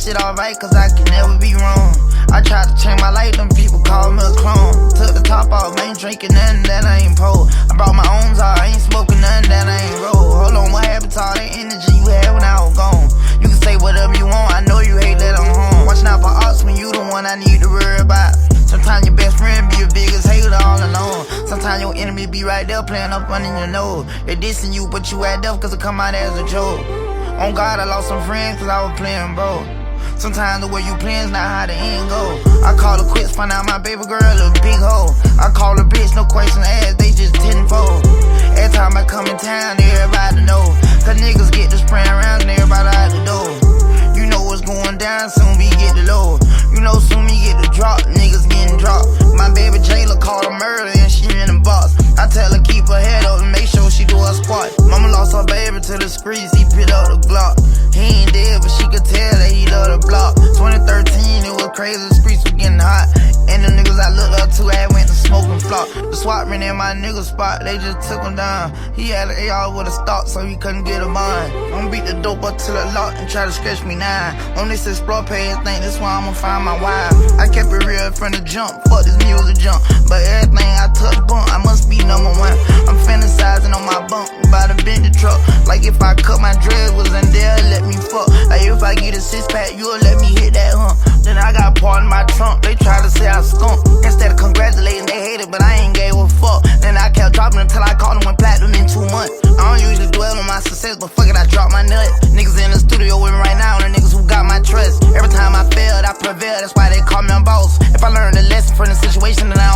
shit alright, cause I can never be wrong. I tried to change my life, them people call me a clone. Took the top off, I ain't drinking nothing that I ain't pulled. I brought my own car, I ain't smoking nothing that I ain't rolled. Hold on, what happened to all that energy you had when I was gone? You can say whatever you want, I know you hate that I'm home. Watching out for opps when you the one I need to worry about. Sometimes your best friend be your biggest hater all alone. Sometimes your enemy be right there playing up under your nose. They dissing you, but you act up cause it come out as a joke. On God, I lost some friends cause I was playing bro. Sometimes the way you playing's not how the end go. I call her quits, find out my baby girl a big hoe. I call her bitch, no question asked, they just tenfold. Every time I come in town, everybody know. Cause niggas get to spraying around and everybody out the door. You know what's going down, soon we get the low. You know soon we get the drop, niggas getting dropped. My baby Jayla called her murder and she in the box. I tell her keep her head up and make sure she do her squat. Mama lost her baby to the streets, he picked up the Glock. He ain't dead, but she could tell that he loved the block. 2013, it was crazy, the streets were getting hot. And the niggas I looked up to had went to smoking flock. The SWAT ran in my nigga spot, they just took him down. He had an AR with a stock, so he couldn't get a mine. I'ma beat the dope up till it locked and try to stretch me nine. On this explore page, think this why I'ma find my wife. I kept it real from the jump, fuck this music jump. But everything I touch bump, I must be number one. I'm fantasizing on my bunk, by the Bentley truck. Like if I cut my dreads was in there, let me fuck. Like if I get a 6-pack, you'll let me hit that hump. Then I got part in my trunk, they try to say I skunk. Instead of congratulating, they hate it, but I ain't gave a fuck. Then I kept dropping until I caught them when platinum in 2 months. I don't usually dwell on my success, but fuck it, I dropped my nut. Niggas in the studio with me right now, and the niggas who got my trust. Every time I failed, I prevailed, that's why they call me a boss. If I learned a lesson from the situation, then I